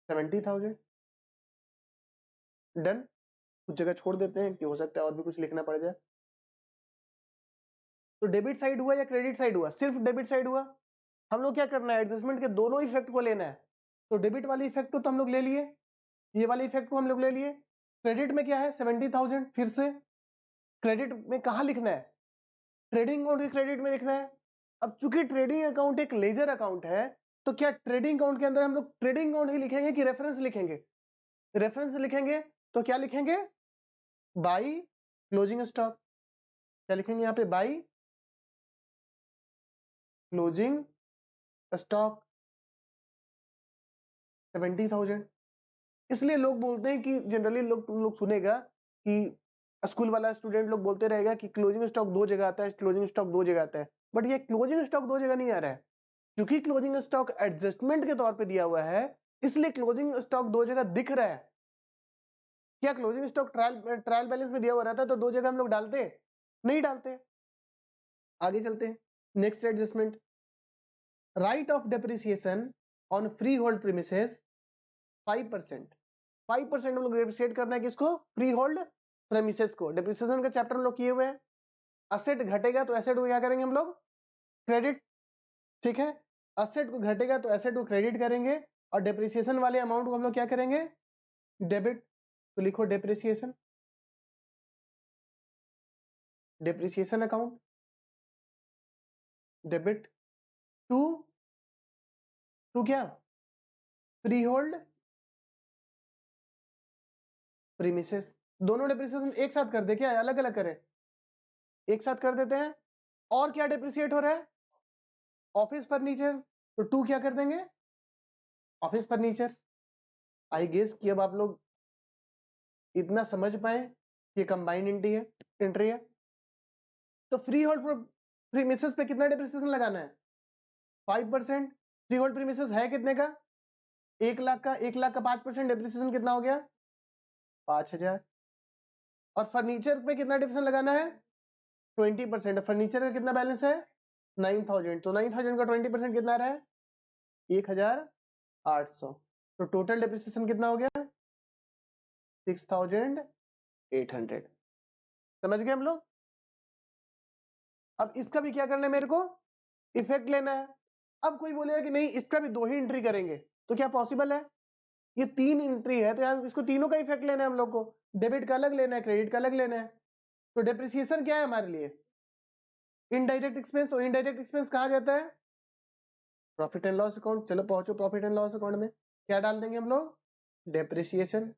[SPEAKER 1] 70,000। डन। कुछ जगह छोड़ देते हैं कि हो सकता है और भी कुछ लिखना पड़ जाए। तो डेबिट साइड हुआ या क्रेडिट साइड हुआ, सिर्फ डेबिट साइड हुआ। हम लोग क्या करना है, एडजस्टमेंट के दोनों इफेक्ट को लेना है। तो डेबिट वाले इफेक्ट को तो हम लोग ले लिए, ये वाले इफेक्ट को हम लोग ले लिए। क्रेडिट में क्या है 70,000, फिर से क्रेडिट में कहा लिखना है, ट्रेडिंग अकाउंट के क्रेडिट में लिखना है। अब चूंकि ट्रेडिंग अकाउंट एक लेजर अकाउंट है, तो क्या ट्रेडिंग अकाउंट के अंदर हम लोग ट्रेडिंग अकाउंट ही लिखेंगे कि रेफरेंस लिखेंगे, रेफरेंस लिखेंगे। तो क्या लिखेंगे, बाई क्लोजिंग स्टॉक। क्या लिखेंगे यहाँ पे, बाई क्लोजिंग स्टॉक 70,000। इसलिए लोग बोलते हैं कि जनरली लोग, तुम लोग सुनेगा कि स्कूल वाला स्टूडेंट लोग बोलते रहेगा कि क्लोजिंग स्टॉक दो जगह आता है, क्लोजिंग स्टॉक दो जगह आता है। बट ये क्लोजिंग स्टॉक दो जगह नहीं आ रहा है, क्योंकि क्लोजिंग स्टॉक एडजस्टमेंट के तौर पे दिया हुआ है, इसलिए क्लोजिंग स्टॉक दो जगह दिख रहा है। क्या क्लोजिंग स्टॉक ट्रायल बैलेंस में दिया हुआ रहता तो दो जगह हम लोग डालते, नहीं डालते। आगे चलते हैं, next adjustment, right of depreciation on free hold premises 5%। 5% हम लोग डेप्रिशिएट करना है किसको, फ्री होल्ड प्रेमिसेस को। डेप्रिसिएशन का चैप्टर हम लोग किए हुए हैं। असेट घटेगा तो एसेट को क्या करेंगे हम लोग, क्रेडिट। ठीक है, असेट को घटेगा तो एसेट को क्रेडिट करेंगे, और डेप्रिसिएशन वाले अमाउंट को हम लोग क्या करेंगे, डेबिट। तो लिखो depreciation, depreciation account debit to, to क्या, फ्री होल्ड प्रीमिसेस। दोनों डेप्रिसिएशन एक साथ कर दे क्या, अलग अलग करें, एक साथ कर देते हैं। और क्या डेप्रिसिएट हो रहा है, ऑफिस फर्नीचर, तो टू क्या कर देंगे, ऑफिस फर्नीचर। आई गेस कि अब आप लोग इतना समझ पाए कि कंबाइंड एंट्री है। तो फ्री होल्ड प्रीमिसेस पे कितना डेप्रिसिएशन लगाना है, 5%। फ्री होल्ड प्रीमिसेस है कितने का, 1 लाख का, 1 लाख का 5% डेप्रिसिएशन कितना हो गया, 5,000। और फर्नीचर पे कितना डेप्रिसिएशन लगाना है, 20%। फर्नीचर का कितना बैलेंस है, 9,000, तो 9,000 का 20% कितना रहा है, 1,800। तो टोटल डेप्रिसिएशन कितना हो गया, 6,800। समझ गए हम लोग। अब इसका भी क्या करना है मेरे को, इफेक्ट लेना है। अब कोई बोलेगा कि नहीं इसका भी दो ही एंट्री करेंगे, तो क्या पॉसिबल है, ये 3 एंट्री है तो यार इसको तीनों का इफेक्ट लेना है हम लोग को। डेबिट का अलग लेना है, क्रेडिट का अलग लेना है। तो डेप्रिसिएशन क्या है हमारे लिए, इनडायरेक्ट एक्सपेंस। और इनडायरेक्ट एक्सपेंस कहा जाता है, प्रॉफिट एंड लॉस अकाउंट। चलो पहुंचो प्रॉफिट एंड लॉस अकाउंट में, क्या डाल देंगे हम लोग, डेप्रिसिएशन।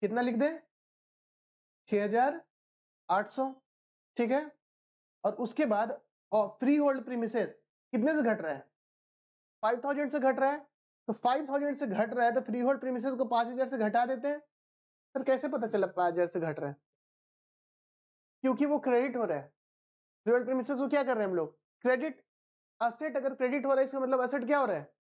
[SPEAKER 1] कितना लिख दें, 6,800। ठीक है, और उसके बाद फ्री होल्ड प्रीमिसेस कितने से घट रहा है, 5,000 से घट रहा है। तो 5,000 से घट रहा है तो फ्री होल्ड प्रीमिसेस को 5,000 से घटा देते हैं। सर कैसे पता चला 5,000 से घट रहा है, क्योंकि वो क्रेडिट हो रहा है। फ्री होल्ड प्रीमिसेस को क्या कर रहे हैं हम लोग, क्रेडिट। असेट अगर क्रेडिट हो रहा है इसका मतलब असेट क्या हो रहा है,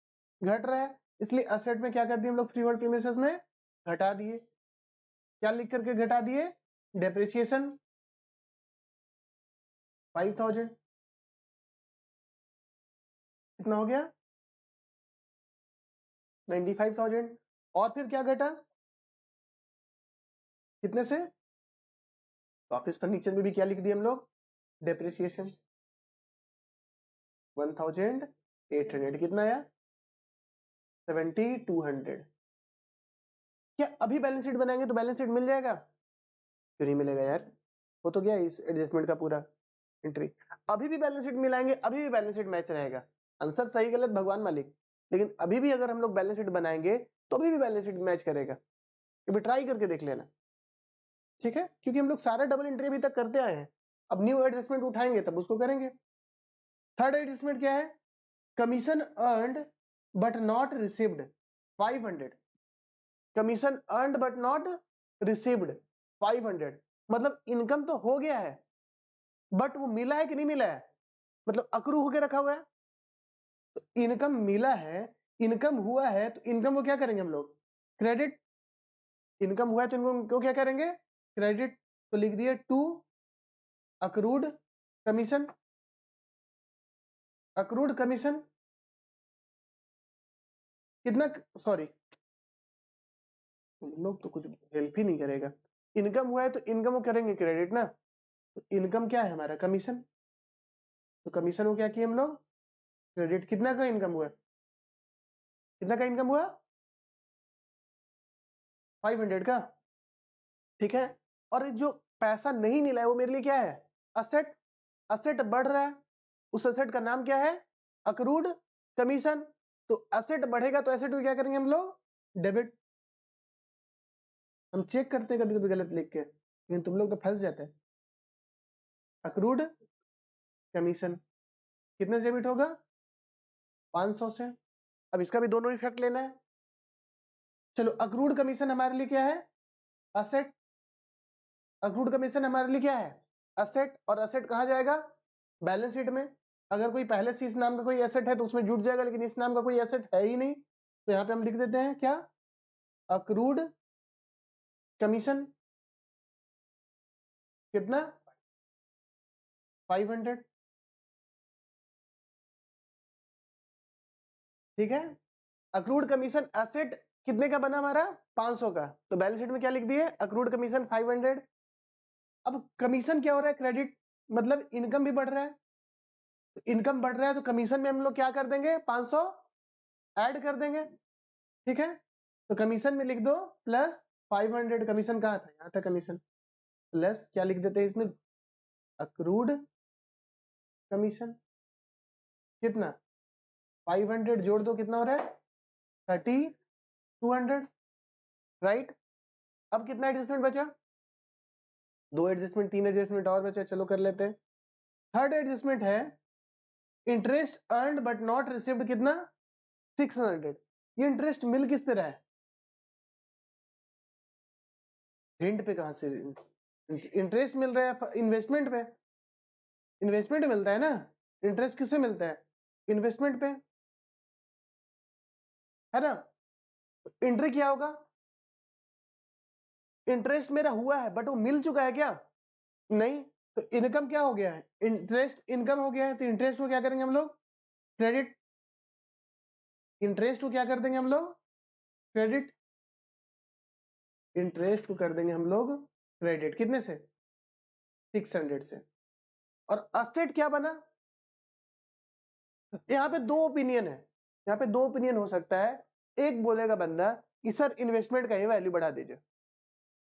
[SPEAKER 1] घट रहा है। इसलिए असेट में क्या कर दिए हम लोग, फ्री होल्ड प्रीमिसेस में घटा दिए। क्या लिख करके घटा दिए, डेप्रिसिएशन 5,000। कितना हो गया, 95,000। और फिर क्या घटा, कितने से, ऑफिस फर्नीचर में भी क्या लिख दिए हम लोग, डेप्रिसिएशन 1,800। कितना आया, 7,200। क्या अभी बैलेंस शीट बनाएंगे तो बैलेंस शीट मिल जाएगा, क्यों नहीं मिलेगा यार, वो तो गया इस एडजस्टमेंट का पूरा एंट्री। अभी भी बैलेंस शीट मिलाएंगे, अभी भी बैलेंस शीट मैच रहेगा। आंसर सही गलत भगवान मालिक, लेकिन अभी भी अगर हम लोग बैलेंस शीट बनाएंगे तो अभी भी बैलेंस शीट मैच करेगा। अभी ट्राई करके देख लेना। ठीक है, क्योंकि हम लोग सारा डबल एंट्री अभी तक करते आए हैं, अब न्यू एडजस्टमेंट उठाएंगे तब उसको करेंगे। थर्ड एडजस्टमेंट क्या है? Commission earned but not received 500, commission earned but not received 500, मतलब इनकम तो हो गया है बट वो मिला है कि नहीं मिला है, मतलब अक्रू होके रखा हुआ है। तो इनकम मिला है, इनकम हुआ है, तो इनकम को क्या करेंगे हम लोग? क्रेडिट। इनकम हुआ है तो इनको को क्या करेंगे? क्रेडिट। तो लिख दिए to accrued commission, accrued commission कितना, सॉरी लोग तो कुछ हेल्प ही नहीं करेगा। इनकम हुआ है तो इनकम को करेंगे क्रेडिट ना, तो इनकम क्या है हमारा? कमीशन। तो कमीशन को क्या किए हम लोग? क्रेडिट। कितना का इनकम हुआ? कितना का इनकम हुआ? 500 का। ठीक है, और जो पैसा नहीं मिला है वो मेरे लिए क्या है? असेट। असेट बढ़ रहा है, उस असेट का नाम क्या है? Accrued commission. तो असेट बढ़ेगा तो एसेट को क्या करेंगे हम लोग? डेबिट। हम चेक करते हैं कभी कभी गलत लिख के, लेकिन तुम लोग तो फंस जाते हैं। अक्रूड कमीशन कितने से डेबिट होगा? 500 से। अब इसका भी दोनों इफेक्ट लेना है। चलो, अक्रूड कमीशन हमारे लिए क्या है? असेट। अक्रूड कमीशन हमारे लिए क्या है? असेट। और असेट कहाँ जाएगा? बैलेंस शीट में। अगर कोई पहले से इस नाम का कोई एसेट है तो उसमें जुट जाएगा, लेकिन इस नाम का कोई एसेट है ही नहीं, तो यहाँ पे हम लिख देते हैं क्या? Accrued commission. कितना? 500। ठीक है, अक्रूड कमीशन एसेट कितने का बना हमारा? 500 का। तो बैलेंस शीट में क्या लिख दिए? Accrued commission 500। अब कमीशन क्या हो रहा है? क्रेडिट, मतलब इनकम भी बढ़ रहा है। तो इनकम बढ़ रहा है तो कमीशन में हम लोग क्या कर देंगे? 500 ऐड कर देंगे। ठीक है, तो कमीशन में लिख दो प्लस 500। कमीशन कहाँ था? यहाँ था कमीशन। प्लस क्या लिख देते हैं इसमें? Accrued commission. कितना? 500 जोड़ दो, कितना हो रहा है? 3200। राइट। अब कितना एडजस्टमेंट बचा? 2 एडजस्टमेंट, 3 एडजस्टमेंट और बचा, चलो कर लेते हैं। थर्ड एडजस्टमेंट है interest earned but not received, कितना? 600। ये इंटरेस्ट मिल किस पे रहा है? रेंट पे। कहां से इंटरेस्ट मिल रहा है? इन्वेस्टमेंट पे। इन्वेस्टमेंट मिलता है ना, इंटरेस्ट किससे मिलता है? इन्वेस्टमेंट पे, है ना। इंटरेस्ट क्या होगा? इंटरेस्ट मेरा हुआ है बट वो मिल चुका है क्या? नहीं। तो इनकम क्या हो गया है? इंटरेस्ट इनकम हो गया है, तो इंटरेस्ट को क्या करेंगे हम लोग? क्रेडिट। इंटरेस्ट को क्या कर देंगे हम लोग? क्रेडिट। इंटरेस्ट को कर देंगे हम लोग क्रेडिट। कितने से? 600 से। और असेट क्या बना? यहाँ पे दो ओपिनियन है, यहाँ पे दो ओपिनियन हो सकता है। एक बोलेगा बंदा कि सर इन्वेस्टमेंट का ही वैल्यू बढ़ा दीजिए।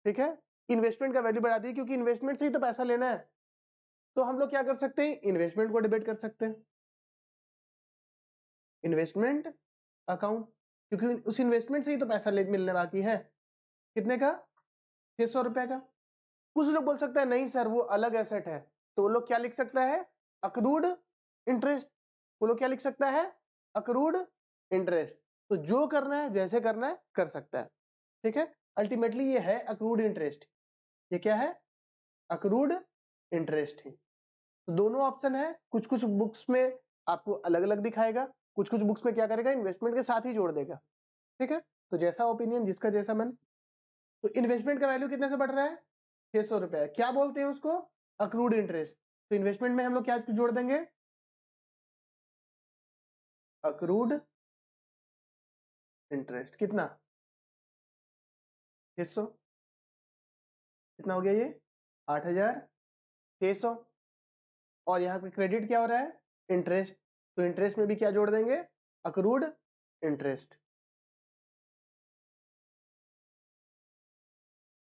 [SPEAKER 1] ठीक है, इन्वेस्टमेंट का वैल्यू बढ़ा दीजिए क्योंकि इन्वेस्टमेंट से ही तो पैसा लेना है। तो हम लोग क्या कर सकते हैं? इन्वेस्टमेंट को डिबेट कर सकते हैं, इन्वेस्टमेंट अकाउंट, क्योंकि उस इन्वेस्टमेंट से ही तो पैसा मिलने बाकी है। कितने का? 600 रुपए का। कुछ लोग बोल सकते हैं नहीं सर वो अलग एसेट है, तो वो लोग क्या लिख सकता है? Accrued interest. वो लोग क्या लिख सकता है? Accrued interest. तो जो करना है जैसे करना है कर सकता है। ठीक है, अल्टीमेटली ये है अक्रूड इंटरेस्ट। ये क्या है? अक्रूड इंटरेस्ट है। तो दोनों ऑप्शन है, कुछ कुछ बुक्स में आपको अलग अलग दिखाएगा, कुछ कुछ बुक्स में क्या करेगा? इन्वेस्टमेंट के साथ ही जोड़ देगा। ठीक है, तो जैसा ओपिनियन, जिसका जैसा मन। तो इन्वेस्टमेंट का वैल्यू कितने से बढ़ रहा है? 600 रुपए। क्या बोलते हैं उसको? Accrued interest. तो इन्वेस्टमेंट में हम लोग क्या जोड़ देंगे? Accrued interest. कितना? 600। कितना हो गया ये? 8600। और यहाँ पे क्रेडिट क्या हो रहा है? इंटरेस्ट। तो इंटरेस्ट में भी क्या जोड़ देंगे? Accrued interest.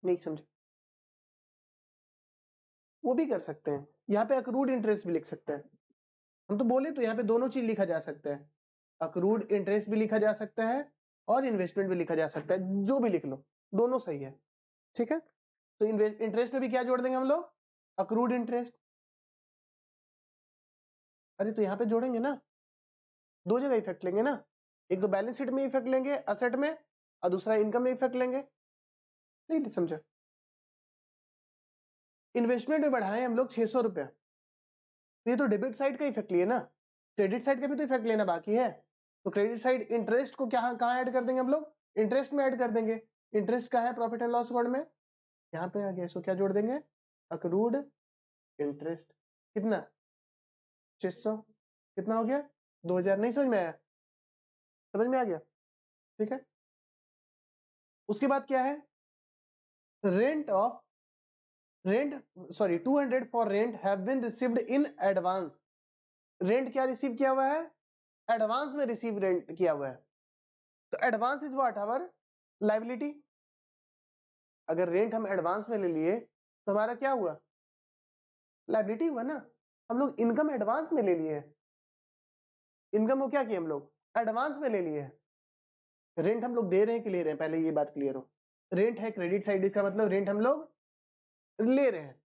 [SPEAKER 1] नहीं समझे? वो भी कर सकते हैं, यहाँ पे अक्रूड इंटरेस्ट भी लिख सकते हैं। हम तो बोले तो यहाँ पे दोनों चीज लिखा जा सकता है, अक्रूड इंटरेस्ट भी लिखा जा सकता है और इन्वेस्टमेंट भी लिखा जा सकता है, जो भी लिख लो दोनों सही है। ठीक है, तो इंटरेस्ट में भी क्या जोड़ देंगे हम लोग, अक्रूड इंटरेस्ट। अरे तो यहाँ पे जोड़ेंगे ना, दो जगह इफेक्ट लेंगे ना, एक तो बैलेंस शीट में इफेक्ट लेंगे असेट में, और दूसरा इनकम में इफेक्ट लेंगे। नहीं समझा? इन्वेस्टमेंट में बढ़ाए हम लोग 600 रुपया, तो ये तो डेबिट साइड का इफेक्ट लिए ना, क्रेडिट साइड का भी तो इफेक्ट लेना बाकी है। तो क्रेडिट साइड इंटरेस्ट को क्या कहाँ ऐड कर देंगे हम लोग, इंटरेस्ट में ऐड कर देंगे। इंटरेस्ट का है प्रॉफिट एंड लॉस अकाउंट में, यहाँ पे आ गया, इसको क्या जोड़ देंगे, अक्रूड इंटरेस्ट। कितना, 600, कितना हो गया, 2000। नहीं समझ में आया? समझ में आ गया? ठीक है। उसके बाद क्या है, rent of rent sorry 200 for rent have been received in advance. Rent क्या रिसीव किया हुआ है, एडवांस में रिसीव रेंट किया हुआ है। तो advance is what, our liability. अगर रेंट हम एडवांस में ले लिए तो हमारा क्या हुआ, लायबिलिटी हुआ ना। हम लोग इनकम एडवांस में ले लिए, इनकम को क्या किया हम लोग, एडवांस में ले लिए। रेंट हम लोग दे रहे हैं कि ले रहे हैं, पहले ये बात क्लियर हो। रेंट है क्रेडिट साइड का, मतलब रेंट हम लोग ले रहे हैं,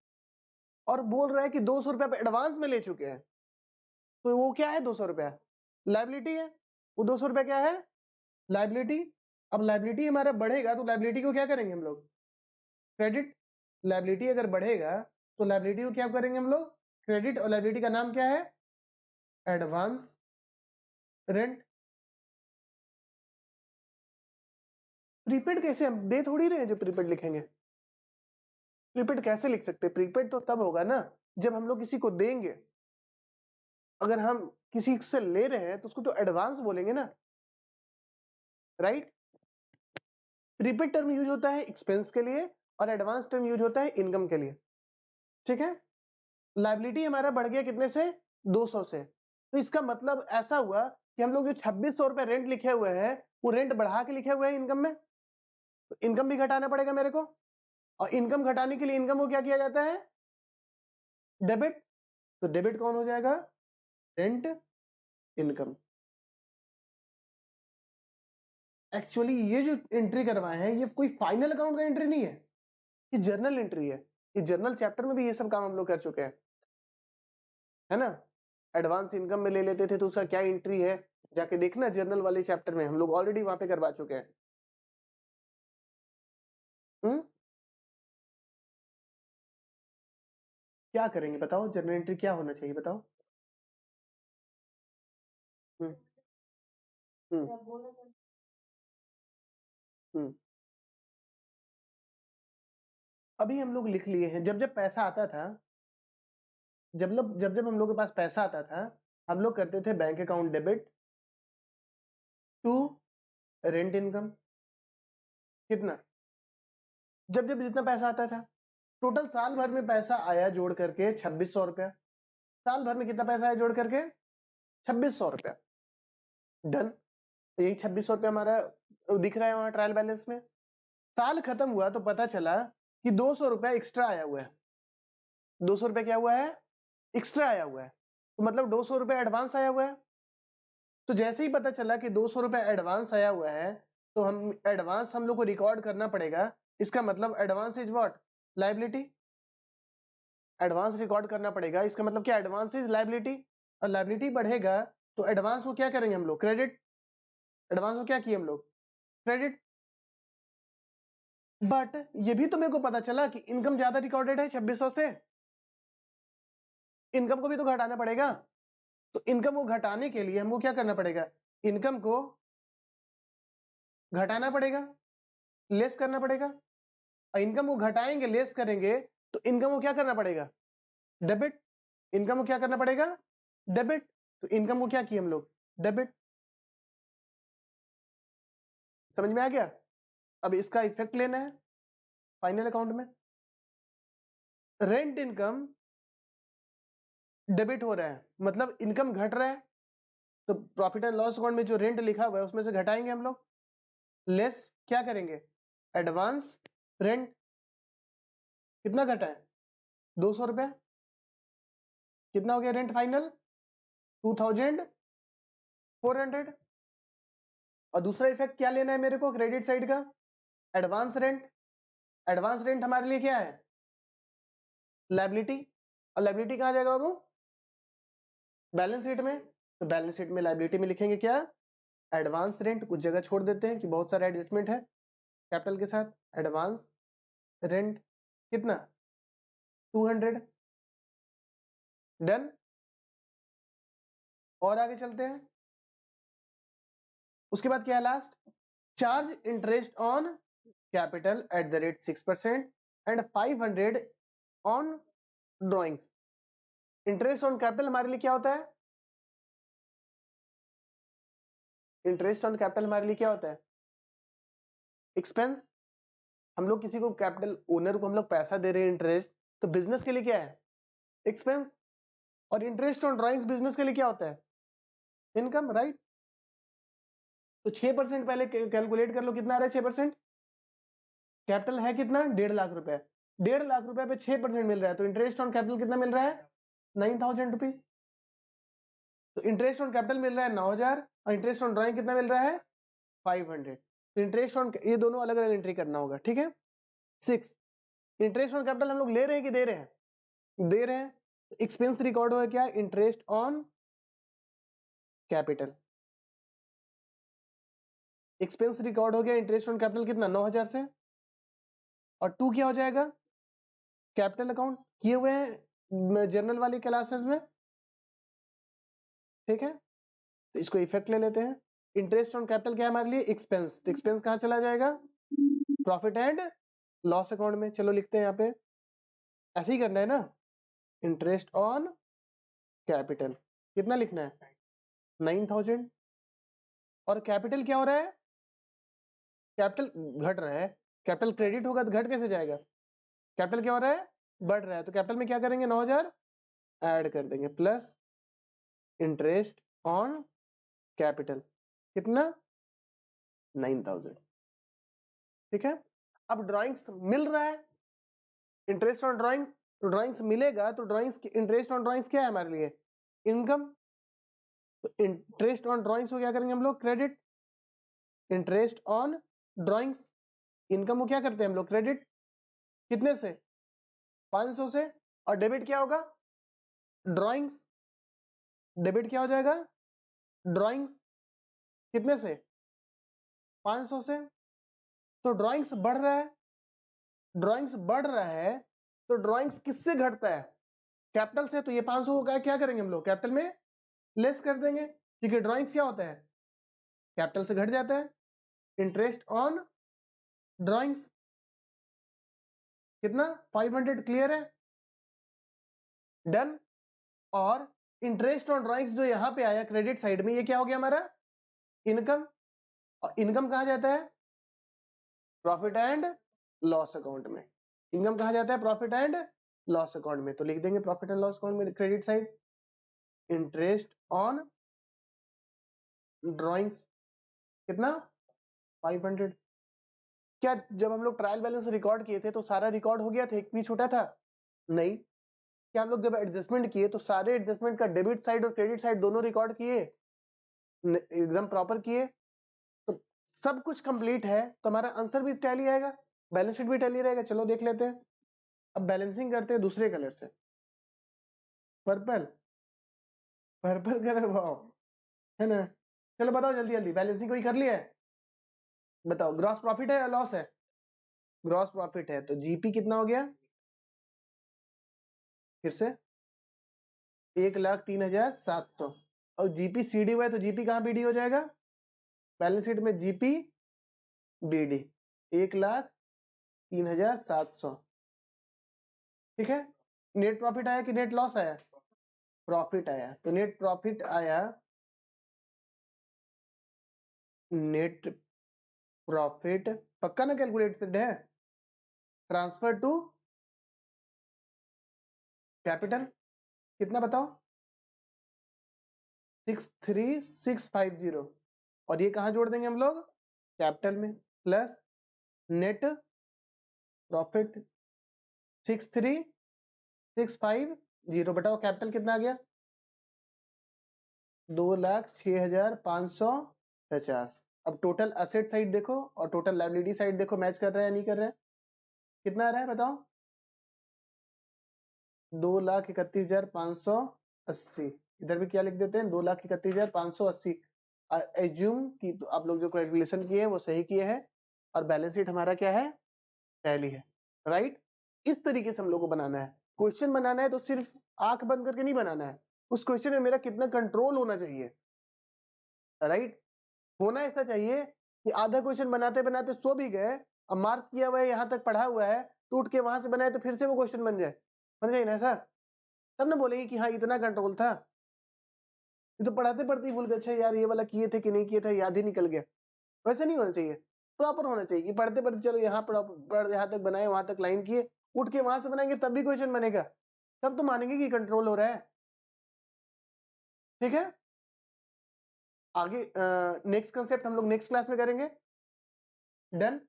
[SPEAKER 1] और बोल रहा है कि 200 रुपया एडवांस में ले चुके हैं। तो वो क्या है, 200 रुपया लायबिलिटी है। वो 200 रुपया क्या है, लायबिलिटी। अब लायबिलिटी हमारा बढ़ेगा तो लायबिलिटी को क्या करेंगे हम लोग, क्रेडिट। लायबिलिटी अगर बढ़ेगा तो लायबिलिटी को क्या करेंगे हम लोग, क्रेडिट। और लायबिलिटी का नाम क्या है, एडवांस रेंट। प्रीपेड कैसे, हम दे थोड़ी रहे हैं जो प्रीपेड लिखेंगे। प्रीपेड कैसे लिख सकते हैं, प्रीपेड तो तब होगा ना जब हम लोग किसी को देंगे। अगर हम किसी से ले रहे हैं तो उसको तो एडवांस बोलेंगे ना, राइट। प्रीपेड टर्म यूज होता है एक्सपेंस के लिए और एडवांस टर्म यूज होता है इनकम के लिए, ठीक है। लायबिलिटी हमारा बढ़ गया कितने से, 200 से। तो इसका मतलब ऐसा हुआ कि हम लोग जो 2600 रुपए रेंट लिखे हुए हैं वो रेंट बढ़ा के लिखे हुए हैं इनकम में। तो इनकम भी घटाना पड़ेगा मेरे को, और इनकम घटाने के लिए इनकम को क्या किया जाता है, डेबिट। तो डेबिट कौन हो जाएगा, रेंट इनकम। एक्चुअली ये जो एंट्री करवाए हैं ये कोई फाइनल अकाउंट का एंट्री नहीं है, ये जर्नल एंट्री है। ये जर्नल चैप्टर में भी ये सब काम हम लोग कर चुके हैं, है ना। एडवांस इनकम में ले लेते थे तो उसका क्या एंट्री है, जाके देखना जर्नल वाले चैप्टर में, हम लोग ऑलरेडी वहां पे करवा चुके हैं। क्या करेंगे बताओ, जर्नल एंट्री क्या होना चाहिए बताओ। हम्म हम्म हम्म अभी हम लोग लिख लिए हैं, जब जब पैसा आता था, जब जब हम लोग के पास पैसा आता था, हम लोग करते थे bank account debit to rent income. कितना, जब जब जितना पैसा आता था, टोटल साल भर में पैसा आया जोड़ करके 2600 रुपया। साल भर में कितना पैसा आया जोड़ करके, 2600 रुपया। डन। यही 2600 रुपया हमारा दिख रहा है वहां ट्रायल बैलेंस में। साल खत्म हुआ तो पता चला कि 200 रुपया एक्स्ट्रा आया हुआ है। 200 रुपया क्या हुआ है, एक्स्ट्रा आया हुआ है। तो मतलब 200 रुपया एडवांस आया हुआ है। तो जैसे ही पता चला कि 200 रुपया एडवांस आया हुआ है, तो हम एडवांस हम लोग को रिकॉर्ड करना पड़ेगा। इसका मतलब advance is what, liability. Advance record करना पड़ेगा, इसका मतलब क्या, एडवांस इज लायबिलिटी। और लायबिलिटी बढ़ेगा तो एडवांस को क्या करेंगे हम लोग, क्रेडिट। एडवांस को क्या किए हम लोग, क्रेडिट। बट ये भी तो मेरे को पता चला कि इनकम ज्यादा रिकॉर्डेड है 2600 से, इनकम को भी तो घटाना पड़ेगा। तो इनकम को घटाने के लिए हमको क्या करना पड़ेगा, इनकम को घटाना पड़ेगा, लेस करना पड़ेगा। और इनकम को घटाएंगे, लेस करेंगे, तो इनकम को क्या करना पड़ेगा, डेबिट। इनकम को क्या करना पड़ेगा, डेबिट। तो इनकम को क्या किए हम लोग, डेबिट। समझ में आ गया? अब इसका इफेक्ट लेना है फाइनल अकाउंट में। रेंट इनकम डेबिट हो रहा है, मतलब इनकम घट रहा है, तो प्रॉफिट एंड लॉस अकाउंट में जो रेंट लिखा हुआ है उसमें से घटाएंगे हम लोग, लेस क्या करेंगे, एडवांस रेंट। कितना घटा है, 200 रुपया। कितना हो गया रेंट फाइनल, 2400। और दूसरा इफेक्ट क्या लेना है मेरे को, क्रेडिट साइड का, एडवांस रेंट। एडवांस रेंट हमारे लिए क्या है? लायबिलिटी। और लायबिलिटी कहाँ जाएगा बाबू? बैलेंस शीट में। तो बैलेंस शीट में लायबिलिटी में लिखेंगे क्या? Advance rent. कुछ जगह छोड़ देते हैं कि बहुत सारा एडजस्टमेंट है कैपिटल के साथ। एडवांस रेंट कितना? 200। डन। और आगे चलते हैं। उसके बाद क्या है last? Charge interest on capital at the rate 6% and 500 on drawings. Interest on capital हमारे लिए क्या होता है? इंटरेस्ट ऑन कैपिटल हमारे लिए क्या होता है? एक्सपेंस। हम लोग किसी को कैपिटल ओनर को हम लोग पैसा दे रहे हैं इंटरेस्ट, तो बिजनेस के लिए क्या है? एक्सपेंस। और इंटरेस्ट ऑन ड्रॉइंग्स बिजनेस के लिए क्या होता है? Income, right. तो 6% पहले कैलकुलेट कर लो, कितना आ रहा है 6%? कैपिटल है कितना? 1.5 लाख रुपए। 1.5 लाख रुपए पे 6% मिल रहा है, तो इंटरेस्ट ऑन कैपिटल कितना मिल रहा है? 9,000 रुपीज। तो इंटरेस्ट ऑन कैपिटल मिल रहा है 9,000 और इंटरेस्ट ऑन ड्रॉइंग कितना मिल रहा है? 500। तो इंटरेस्ट ऑन, ये दोनों अलग अलग एंट्री करना होगा, ठीक है। 6, इंटरेस्ट ऑन कैपिटल हम लोग ले रहे हैं कि दे रहे हैं? दे रहे हैं। एक्सपेंस रिकॉर्ड होगा क्या? Interest on capital. Expense record हो गया इंटरेस्ट ऑन कैपिटल कितना? 9,000 से। और 2 क्या हो जाएगा? कैपिटल अकाउंट किए हुए हैं जर्नल वाली क्लासेस में, ठीक है। तो इसको इफेक्ट ले लेते हैं। इंटरेस्ट ऑन कैपिटल क्या है हमारे लिए? एक्सपेंस। तो एक्सपेंस कहां चला जाएगा? प्रॉफिट एंड लॉस अकाउंट में। चलो लिखते हैं यहाँ पे, ऐसे ही करना है ना। इंटरेस्ट ऑन कैपिटल कितना लिखना है? 9,000। और कैपिटल क्या हो रहा है? कैपिटल घट रहा है। कैपिटल क्रेडिट होगा तो घट कैसे जाएगा? कैपिटल क्या हो रहा है? बढ़ रहा है। तो कैपिटल में क्या करेंगे? 9,000 ऐड कर देंगे प्लस इंटरेस्ट ऑन कैपिटल कितना? 9,000, ठीक है। अब ड्राइंग्स मिल रहा है इंटरेस्ट ऑन ड्राइंग, तो ड्राइंग्स मिलेगा, तो ड्राइंग्स इंटरेस्ट ऑन ड्राइंग्स क्या है हमारे लिए? इनकम। तो इंटरेस्ट ऑन ड्राइंग्स को क्या करेंगे हम लोग? Credit. Interest on drawings, income को क्या करते हैं हम लोग? क्रेडिट। कितने से? 500 से। और डेबिट क्या होगा? ड्राइंग्स। डेबिट क्या हो जाएगा? ड्राइंग्स। कितने से? 500 से। तो ड्राइंग्स बढ़ रहा है। ड्राइंग्स बढ़ रहा है तो ड्राइंग्स किससे घटता है? कैपिटल से। तो ये 500 को क्या करेंगे हम लोग? कैपिटल में लेस कर देंगे, क्योंकि ड्राइंग्स क्या होता है? कैपिटल से घट जाता है। इंटरेस्ट ऑन ड्राइंग्स कितना? 500। क्लियर है? डन। और इंटरेस्ट ऑन ड्राइंग्स जो यहां पे आया क्रेडिट साइड में, ये क्या हो गया हमारा? इनकम। और इनकम कहा जाता है? प्रॉफिट एंड लॉस अकाउंट में। इनकम कहा जाता है? प्रॉफिट एंड लॉस अकाउंट में। तो लिख देंगे प्रॉफिट एंड लॉस अकाउंट में credit side interest on drawings कितना? 500। क्या जब हम लोग ट्रायल बैलेंस रिकॉर्ड किए थे तो सारा रिकॉर्ड हो गया था, एक भी छूटा था? नहीं। क्या हम लोग जब एडजस्टमेंट किए तो सारे एडजस्टमेंट का डेबिट साइड और क्रेडिट साइड दोनों रिकॉर्ड किए? एकदम प्रॉपर किए। तो सब कुछ कंप्लीट है, तो हमारा आंसर भी टैली आएगा, बैलेंस शीट भी टैली रहेगा। चलो देख लेते हैं। अब बैलेंसिंग करते हैं दूसरे कलर से, पर्पल। पर्पल कलर, वाओ, है ना। चलो बताओ जल्दी जल्दी, बैलेंसिंग कोई कर लिया है? बताओ, ग्रॉस प्रॉफिट है या लॉस है? ग्रॉस प्रॉफिट है, तो जीपी कितना हो गया? फिर से 1,03,700। और जीपी सीडी हुआ है, तो जीपी कहाँ बीडी हो जाएगा? बैलेंस शीट में जीपी बीडी 1,03,700, ठीक है। नेट प्रॉफिट आया कि नेट लॉस आया? प्रॉफिट आया। तो नेट प्रॉफिट आया, नेट प्रॉफिट पक्का ना कैलकुलेटेड है? ट्रांसफर टू कैपिटल कितना बताओ? 63650। और ये कहां जोड़ देंगे हम लोग? कैपिटल में। Plus net profit 63650। बताओ कैपिटल कितना आ गया? 2,06,550। अब टोटल असेट साइड देखो और टोटल लायबिलिटी साइड देखो, मैच कर रहा है या नहीं कर रहा है? कितना आ रहा है बताओ? 2,31,580। इधर भी क्या लिख देते हैं? 2,31,580। एज्यूम की तो आप लोग जो कैलकुलेशन किए हैं वो सही किए हैं, और बैलेंस शीट हमारा क्या है? टैली है, राइट। इस तरीके से हम लोग को बनाना है। क्वेश्चन बनाना है तो सिर्फ आंख बंद करके नहीं बनाना है, उस क्वेश्चन में मेरा कितना कंट्रोल होना चाहिए, राइट। होना ऐसा चाहिए कि आधा क्वेश्चन बनाते बनाते सो भी गए, अब मार्क किया हुआ है, यहाँ तक पढ़ा हुआ है, तो उठ के वहां से बनाए तो फिर से वो क्वेश्चन बन जाए, बन जाए ना ऐसा, तब ना बोलेंगे कि हाँ इतना कंट्रोल था। ये तो पढ़ाते पढ़ते ही भूल गए, अच्छा यार ये वाला किए थे कि नहीं किए थे, याद ही निकल गया। वैसे नहीं होना चाहिए, प्रॉपर होना चाहिए कि पढ़ते पढ़ते चलो यहाँ पर यहाँ तक बनाए, वहां तक लाइन किए, उठ के वहां से बनाएंगे तब भी क्वेश्चन बनेगा, तब तो मानेंगे कि कंट्रोल हो रहा है। ठीक है, आगे नेक्स्ट कंसेप्ट हम लोग नेक्स्ट क्लास में करेंगे। डन।